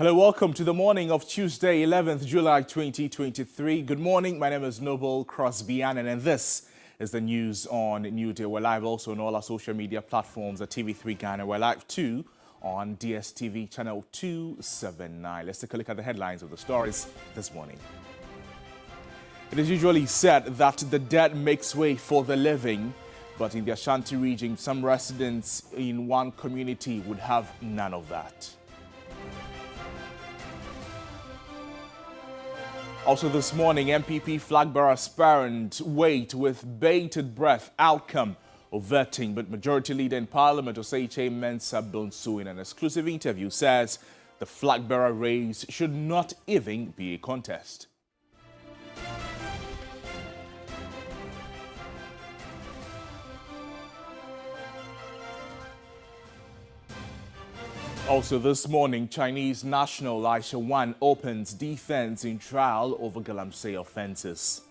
Hello, welcome to the morning of Tuesday, 11th July 2023. Good morning, my name is Noble Crosby-Annan and this is the news on New Day. We're live also on all our social media platforms at TV3 Ghana. We're live too on DSTV channel 279. Let's take a look at the headlines of the stories this morning. It is usually said that the dead makes way for the living, but in the Ashanti region, some residents in one community would have none of that. Also this morning, MPP flag-bearer aspirant wait with bated breath outcome of vetting, but Majority Leader in Parliament, Osei Mensah Bonsu, in an exclusive interview says the flag-bearer race should not even be a contest. Also this morning, Chinese national Aisha Wan opens defense in trial over Galamsey offences.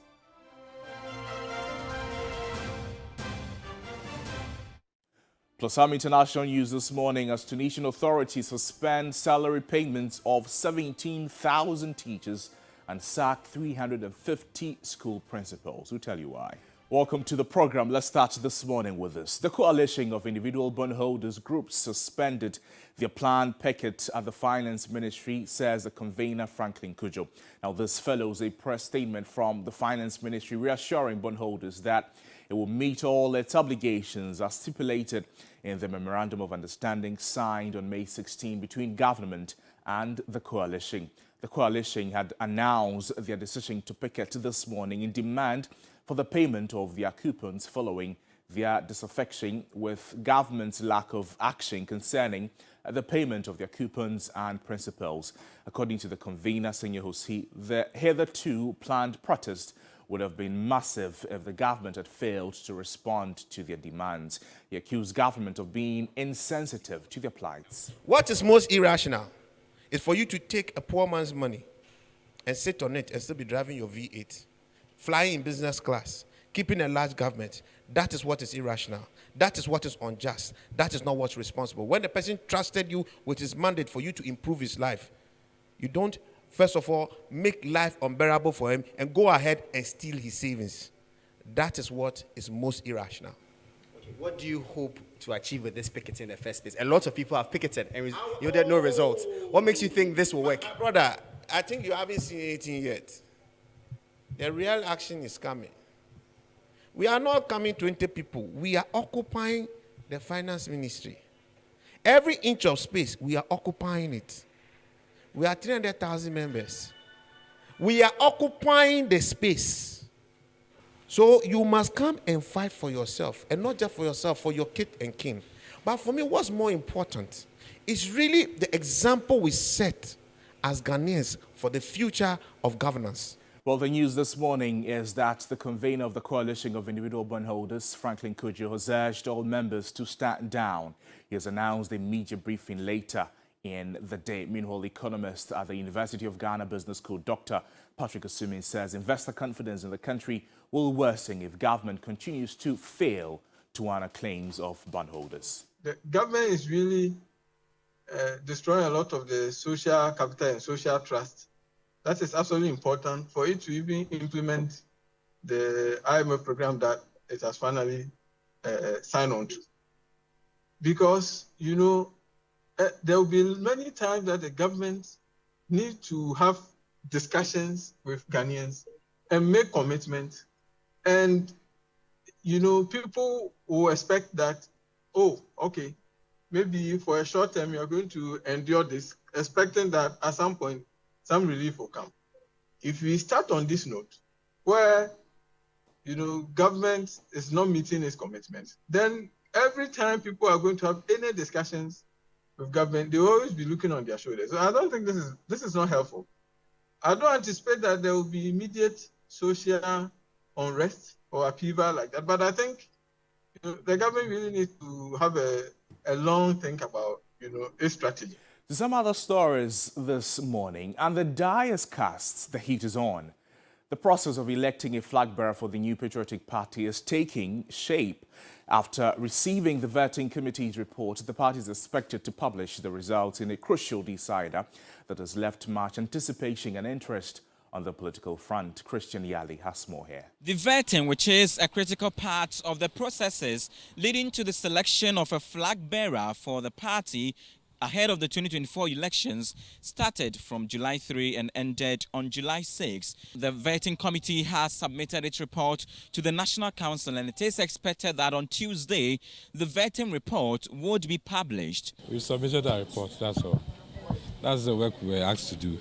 Plus some international news this morning as Tunisian authorities suspend salary payments of 17,000 teachers and sack 350 school principals. We'll tell you why. Welcome to the program. Let's start this morning with this. The coalition of individual bondholders groups suspended their planned picket at the Finance Ministry, says the convener Franklin Cudjoe. Now, this follows a press statement from the Finance Ministry reassuring bondholders that it will meet all its obligations as stipulated in the Memorandum of Understanding signed on May 16 between government and the coalition. The coalition had announced their decision to picket this morning in demand for the payment of their coupons following their disaffection with government's lack of action concerning the payment of their coupons and principals. According to the convener, Senior Hosi, the hitherto planned protest would have been massive if the government had failed to respond to their demands. He accused government of being insensitive to their plights. What is most irrational is for you to take a poor man's money and sit on it and still be driving your V8. Flying in business class, keeping a large government, that is what is irrational. That is what is unjust. That is not what's responsible. When the person trusted you with his mandate for you to improve his life, you don't, first of all, make life unbearable for him and go ahead and steal his savings. That is what is most irrational. Okay, what do you hope to achieve with this picketing in the first place? A lot of people have picketed and you had no results. What makes you think this will work? Brother, I think you haven't seen anything yet. The real action is coming. We are not coming 20 people. We are occupying the finance ministry. Every inch of space, we are occupying it. We are 300,000 members. We are occupying the space. So you must come and fight for yourself. And not just for yourself, for your kith and kin. But for me, what's more important is really the example we set as Ghanaians for the future of governance. Well, the news this morning is that the convener of the coalition of individual bondholders, Franklin Cudjoe, has urged all members to stand down. He has announced a media briefing later in the day. Meanwhile, economist at the University of Ghana Business School, Dr. Patrick Asumi, says investor confidence in the country will worsen if government continues to fail to honor claims of bondholders. The government is really destroying a lot of the social capital and social trust. That is absolutely important for it to even implement the IMF program that it has finally signed on to. Because, you know, there will be many times that the government need to have discussions with Ghanaians and make commitments. And, you know, people will expect that, oh, okay, maybe for a short term, you're going to endure this, expecting that at some point, some relief will come. If we start on this note, where, you know, government is not meeting its commitments, then every time people are going to have any discussions with government, they will always be looking on their shoulders. So I don't think this is not helpful. I don't anticipate that there will be immediate social unrest or upheaval like that, but I think, you know, the government really needs to have a long think about, you know, its strategy. Some other stories this morning, and the die is cast, the heat is on. The process of electing a flag bearer for the New Patriotic Party is taking shape. After receiving the vetting committee's report, the party is expected to publish the results in a crucial decider that has left much anticipation and interest on the political front. Christian Yali has more here. The vetting, which is a critical part of the processes leading to the selection of a flag bearer for the party ahead of the 2024 elections, started from July 3 and ended on July 6. The vetting committee has submitted its report to the National Council, and it is expected that on Tuesday, the vetting report would be published. We submitted our report, that's all. That's the work we were asked to do.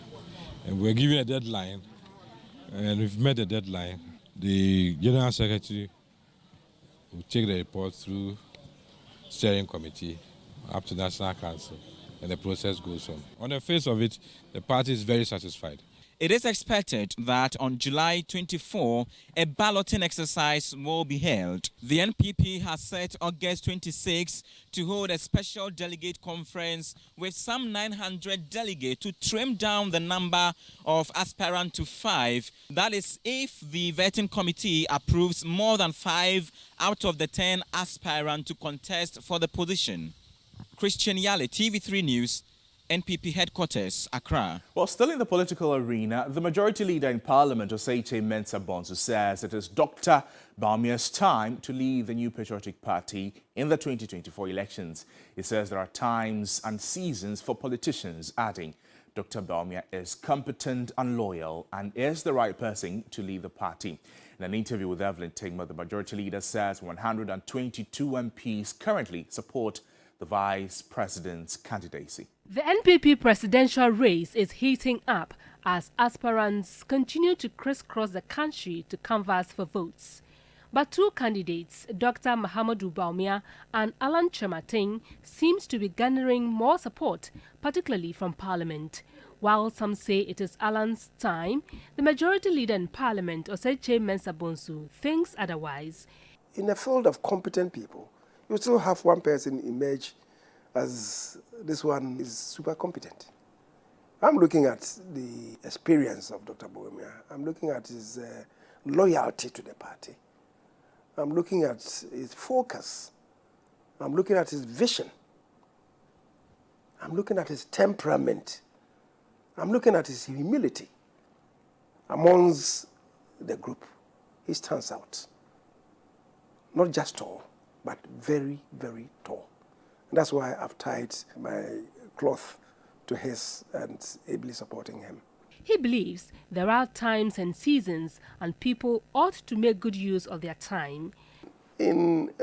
And we're given a deadline, and we've met the deadline. The General Secretary will take the report through steering committee up to National Council, and the process goes on. On the face of it, the party is very satisfied. It is expected that on July 24, a balloting exercise will be held. The NPP has set August 26 to hold a special delegate conference with some 900 delegates to trim down the number of aspirants to 5. That is if the vetting committee approves more than 5 out of the 10 aspirants to contest for the position. Christian Yale, TV3 News, NPP headquarters, Accra. Well, still in the political arena, the majority leader in Parliament, Osei Mensah Bonsu, says it is Dr. Bawumia's time to lead the New Patriotic Party in the 2024 elections. He says there are times and seasons for politicians, adding Dr. Bawumia is competent and loyal and is the right person to lead the party. In an interview with Evelyn Tingma, the majority leader says 122 MPs currently support the vice president's candidacy. The NPP presidential race is heating up as aspirants continue to crisscross the country to canvass for votes. But two candidates, Dr. Mahamudu Bawumia and Alan Kyerematen, seems to be garnering more support, particularly from Parliament. While some say it is Alan's time, the majority leader in Parliament, Osei Mensah Bonsu, thinks otherwise. In a field of competent people, you still have one person emerge as this one is super competent. I'm looking at the experience of Dr. Bawumia. I'm looking at his loyalty to the party. I'm looking at his focus. I'm looking at his vision. I'm looking at his temperament. I'm looking at his humility. Amongst the group, he stands out. Not just tall, but very, very tall. And that's why I've tied my cloth to his and ably supporting him. He believes there are times and seasons and people ought to make good use of their time. In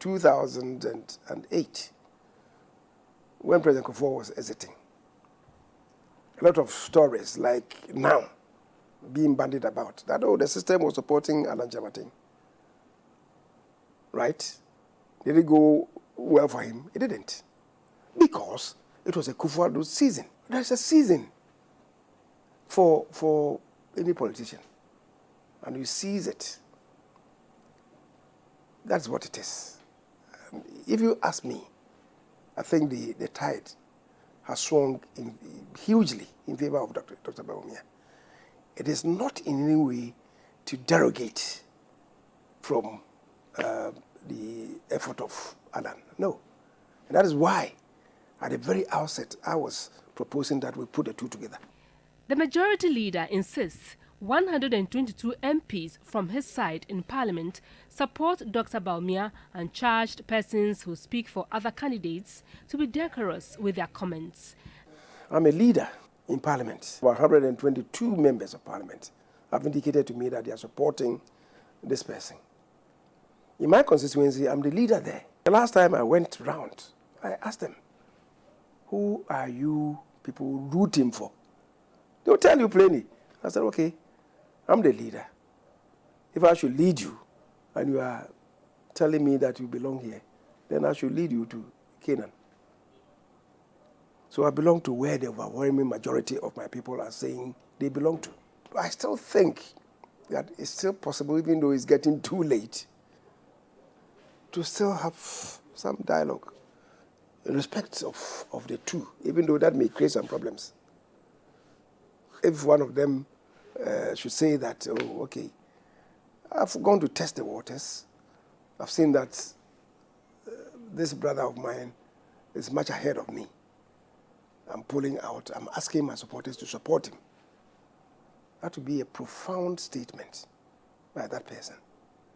2008, when President Kufuor was exiting, a lot of stories like now being bandied about that, oh, the system was supporting Alan Kyerematen. Right? Did it go well for him? It didn't. Because it was a Kufuor season. There's a season for any politician. And you seize it. That's what it is. If you ask me, I think the tide has swung hugely in favor of Dr. Bawumia. It is not in any way to derogate from the effort of Alan. No. And that is why, at the very outset, I was proposing that we put the two together. The majority leader insists 122 MPs from his side in Parliament support Dr. Bawumia and charged persons who speak for other candidates to be decorous with their comments. I'm a leader in Parliament. 122 members of Parliament have indicated to me that they are supporting this person. In my constituency, I'm the leader there. The last time I went round, I asked them, who are you people rooting for? They'll tell you plainly. I said, okay, I'm the leader. If I should lead you, and you are telling me that you belong here, then I should lead you to Canaan. So I belong to where the overwhelming majority of my people are saying they belong to. I still think that it's still possible, even though it's getting too late, to still have some dialogue in respect of the two, even though that may create some problems. If one of them should say that, oh, okay, I've gone to test the waters. I've seen that this brother of mine is much ahead of me. I'm pulling out. I'm asking my supporters to support him. That would be a profound statement by that person.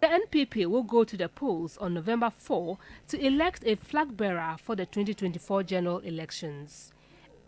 The NPP will go to the polls on November 4 to elect a flag bearer for the 2024 general elections.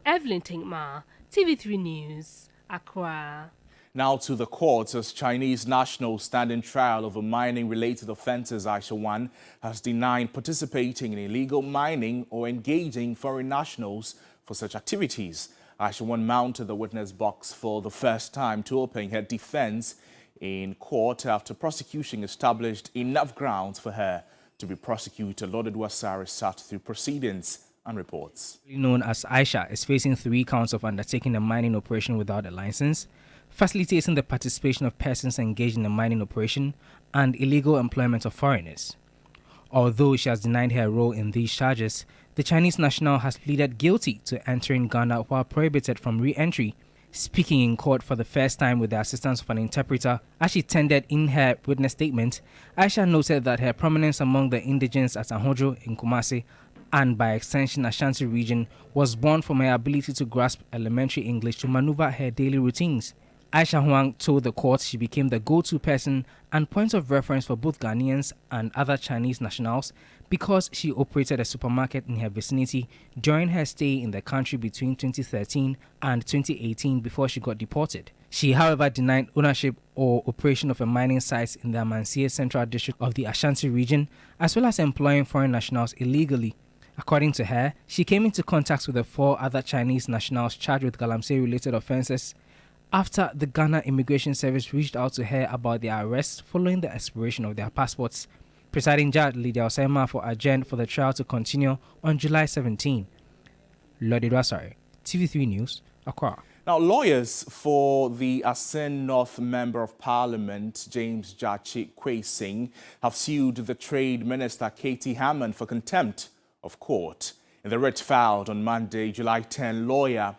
Evelyn Tinkma, TV3 News, Accra. Now to the courts, as Chinese nationals standing trial over mining-related offences. Aisha Wan has denied participating in illegal mining or engaging foreign nationals for such activities. Aisha Wan mounted the witness box for the first time to open her defence in court after prosecution established enough grounds for her to be prosecuted. Lord Edwasari sat through proceedings and reports. Known as Aisha is facing 3 counts of undertaking a mining operation without a license, facilitating the participation of persons engaged in a mining operation, and illegal employment of foreigners. Although she has denied her role in these charges, the Chinese national has pleaded guilty to entering Ghana while prohibited from re-entry. Speaking in court for the first time with the assistance of an interpreter as she tendered in her witness statement, Aisha noted that her prominence among the indigenes at Ahojo in Kumasi and by extension Ashanti region was born from her ability to grasp elementary English to maneuver her daily routines. Aisha Huang told the court she became the go-to person and point of reference for both Ghanaians and other Chinese nationals because she operated a supermarket in her vicinity during her stay in the country between 2013 and 2018 before she got deported. She, however, denied ownership or operation of a mining site in the Amansie Central District of the Ashanti region, as well as employing foreign nationals illegally. According to her, she came into contact with the 4 other Chinese nationals charged with Galamsey-related offences after the Ghana Immigration Service reached out to her about their arrests following the expiration of their passports. Presiding Judge Lydia Osema for adjourned for the trial to continue on July 17. Lord Edwasari, TV3 News, Accra. Now, lawyers for the Asen North Member of Parliament, James Jachi Kwesing, have sued the Trade Minister Katie Hammond for contempt of court. In the writ filed on Monday, July 10, lawyer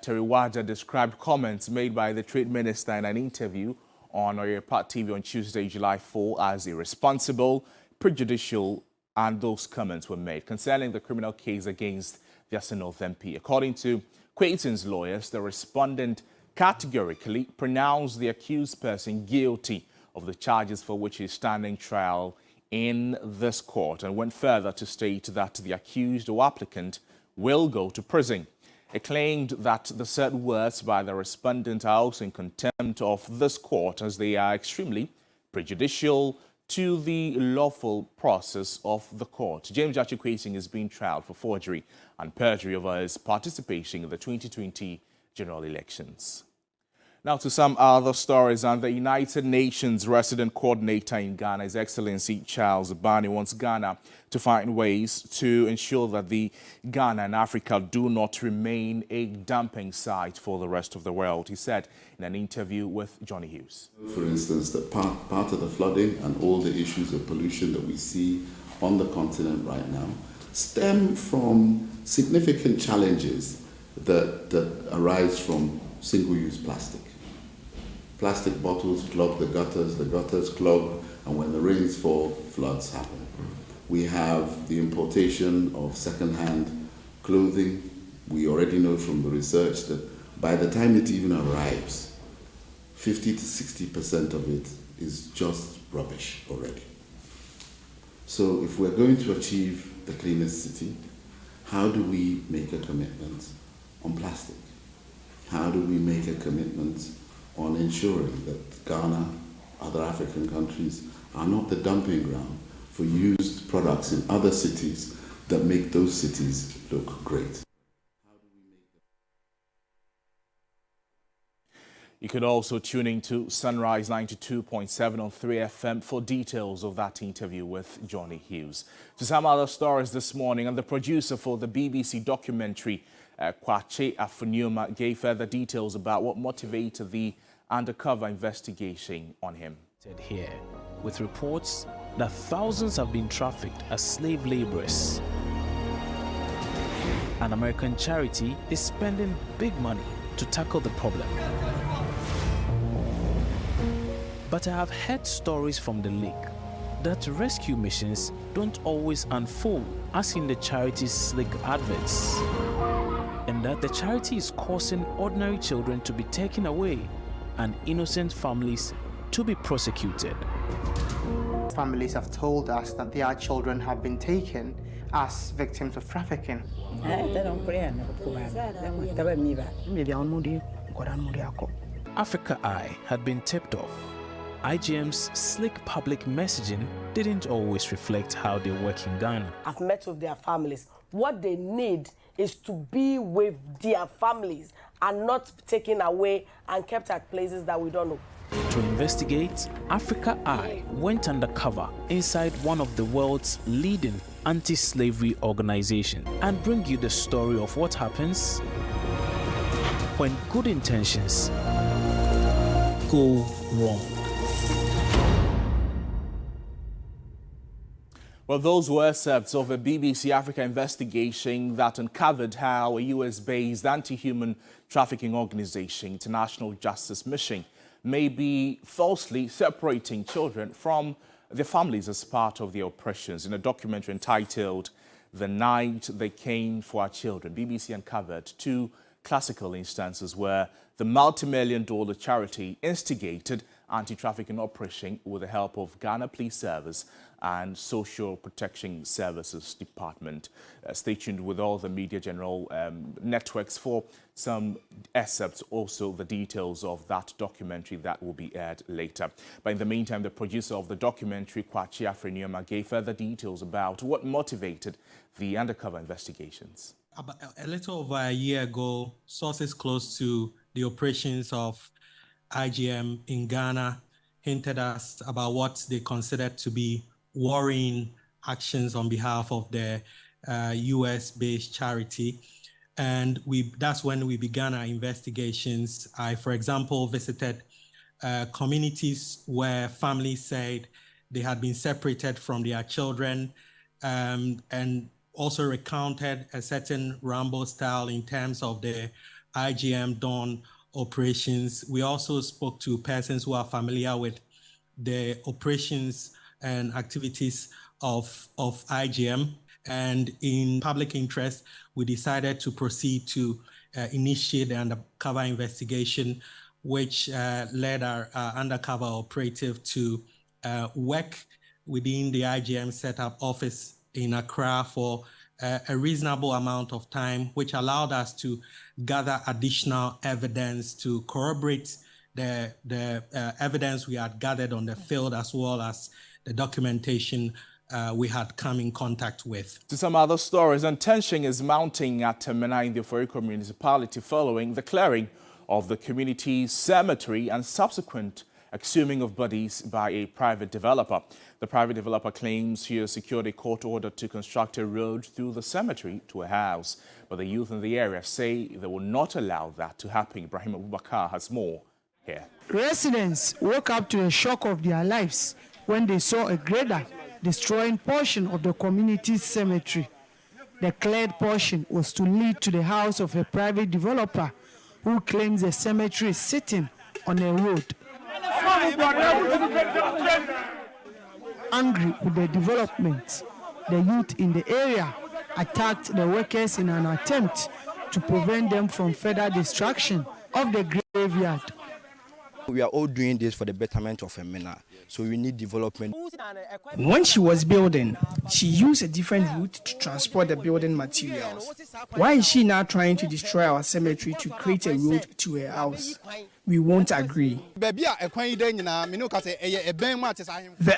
Terry Wada described comments made by the Trade Minister in an interview on Oyepat TV on Tuesday, July 4 as irresponsible, prejudicial, and those comments were made concerning the criminal case against the Asen North MP. According to Kwesing's lawyers, the respondent categorically pronounced the accused person guilty of the charges for which he is standing trial in this court and went further to state that the accused or applicant will go to prison. It claimed that the said words by the respondent are also in contempt of this court as they are extremely prejudicial to the lawful process of the court. James Jachi Kwesing is being tried for forgery and perjury over his participation in the 2020 general elections. Now to some other stories, and the United Nations resident coordinator in Ghana, His Excellency Charles Bani, wants Ghana to find ways to ensure that the Ghana and Africa do not remain a dumping site for the rest of the world. He said in an interview with Johnny Hughes. For instance, that part of the flooding and all the issues of pollution that we see on the continent right now stem from significant challenges that arise from single-use plastic. Plastic bottles clog the gutters clog, and when the rains fall, floods happen. We have the importation of second-hand clothing. We already know from the research that by the time it even arrives, 50 to 60% of it is just rubbish already. So if we're going to achieve the cleanest city, how do we make a commitment on plastic? How do we make a commitment on ensuring that Ghana, other African countries, are not the dumping ground for used products in other cities that make those cities look great? You could also tune in to Sunrise 92.7 on 3FM for details of that interview with Johnny Hughes. To some other stories this morning, and the producer for the BBC documentary, Kwache Afunioma, gave further details about what motivated the undercover investigation on him. Here, with reports that thousands have been trafficked as slave laborers. An American charity is spending big money to tackle the problem. But I have heard stories from the lake that rescue missions don't always unfold as in the charity's slick adverts, and that the charity is causing ordinary children to be taken away and innocent families to be prosecuted. Families have told us that their children have been taken as victims of trafficking. Africa Eye had been tipped off. IGM's slick public messaging didn't always reflect how they work in Ghana. I've met with their families. What they need is to be with their families and not taken away and kept at places that we don't know. To investigate, Africa Eye went undercover inside one of the world's leading anti-slavery organizations and bring you the story of what happens when good intentions go wrong. Well, those were excerpts of a BBC Africa investigation that uncovered how a US-based anti-human trafficking organization, International Justice Mission, may be falsely separating children from their families as part of their operations. In a documentary entitled The Night They Came for Our Children, BBC uncovered two classical instances where the multi-million-dollar charity instigated anti-trafficking operation with the help of Ghana Police Service and Social Protection Services Department. Stay tuned with all the Media General networks for some excerpts, also the details of that documentary that will be aired later. But in the meantime, the producer of the documentary, Kwachi Afrinioma, gave further details about what motivated the undercover investigations. About a little over a year ago, sources close to the operations of IGM in Ghana hinted us about what they considered to be worrying actions on behalf of the US-based charity. And that's when we began our investigations. I, for example, visited communities where families said they had been separated from their children, and also recounted a certain Rambo style in terms of the IGM Dawn operations. We also spoke to persons who are familiar with the operations and activities of IGM. And in public interest, we decided to proceed to initiate the undercover investigation, which led our undercover operative to work within the IGM setup office in Accra for a reasonable amount of time, which allowed us to gather additional evidence to corroborate the evidence we had gathered on the field, as well as the documentation we had come in contact with. To some other stories, and tension is mounting at Temena in the Oforiko municipality following the clearing of the community cemetery and subsequent exhuming of bodies by a private developer. The private developer claims he has secured a court order to construct a road through the cemetery to a house, but the youth in the area say they will not allow that to happen. Ibrahim Abubakar has more here. Residents woke up to a shock of their lives when they saw a grader destroying portion of the community cemetery. The cleared portion was to lead to the house of a private developer who claims the cemetery is sitting on a road. Angry with the development, the youth in the area attacked the workers in an attempt to prevent them from further destruction of the graveyard. We are all doing this for the betterment of Emena, so we need development. When she was building, she used a different route to transport the building materials. Why is she now trying to destroy our cemetery to create a road to her house? We won't agree. The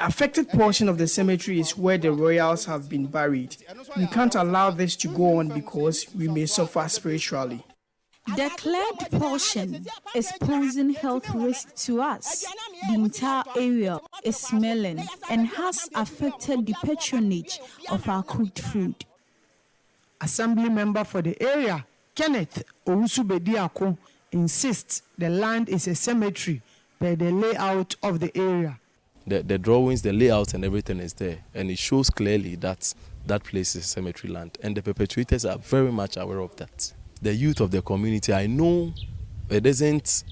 affected portion of the cemetery is where the royals have been buried. We can't allow this to go on because we may suffer spiritually. The cleared portion is posing health risks to us. The entire area is smelling and has affected the patronage of our cooked food. Assembly member for the area, Kenneth Owusubediako, insists the land is a cemetery by the layout of the area. The drawings, the layout and everything is there, and it shows clearly that that place is cemetery land, and the perpetrators are very much aware of that. The youth of the community, I know it isn't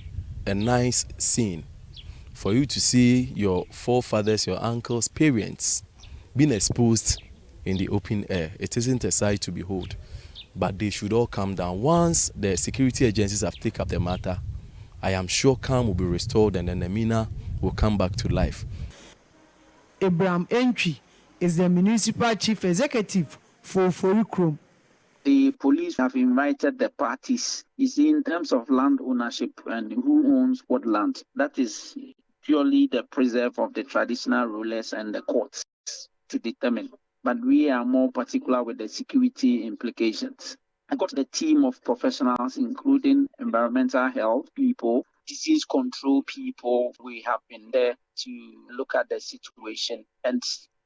a nice scene For you to see your forefathers, your uncles, parents being exposed in the open air, it isn't a sight to behold. But they should all calm down. Once the security agencies have taken up the matter, I am sure calm will be restored and then the MENA will come back to life. Abraham Entry is the municipal chief executive for Forikrom. The police have invited the parties. You see, in terms of land ownership and who owns what land, that is purely the preserve of the traditional rulers and the courts to determine. But we are more particular with the security implications. I got the team of professionals, including environmental health people, disease control people. We have been there to look at the situation. And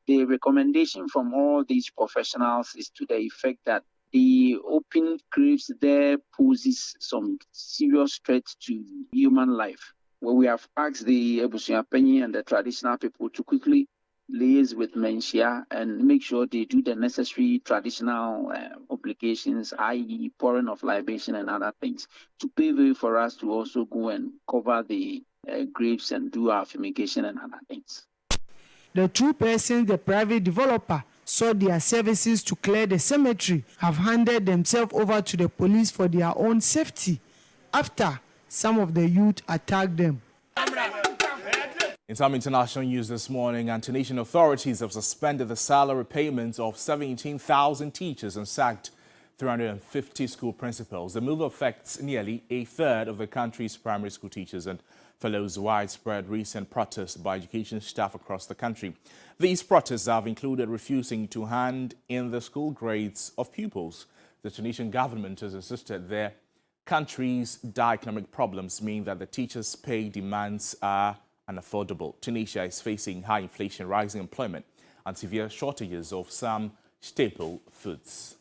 the recommendation from all these professionals is to the effect that the open graves there poses some serious threat to human life. Well, we have asked the Ebusuapenyi and the traditional people to quickly liaise with Menchia and make sure they do the necessary traditional obligations, i.e. pouring of libation and other things, to pave way for us to also go and cover the graves and do our fumigation and other things. The two persons the private developer sought their services to clear the cemetery have handed themselves over to the police for their own safety after some of the youth attacked them. In some international news this morning, Tunisian authorities have suspended the salary payments of 17,000 teachers and sacked 350 school principals. The move affects nearly a third of the country's primary school teachers and follows widespread recent protests by education staff across the country. These protests have included refusing to hand in the school grades of pupils. The Tunisian government has insisted their country's dire economic problems mean that the teachers' pay demands are unaffordable. Tunisia is facing high inflation, rising employment, and severe shortages of some staple foods.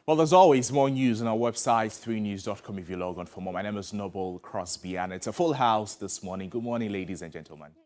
Well, there's always more news on our website, TV3news.com, if you log on for more. My name is Noble Crosby, and it's a full house this morning. Good morning, ladies and gentlemen.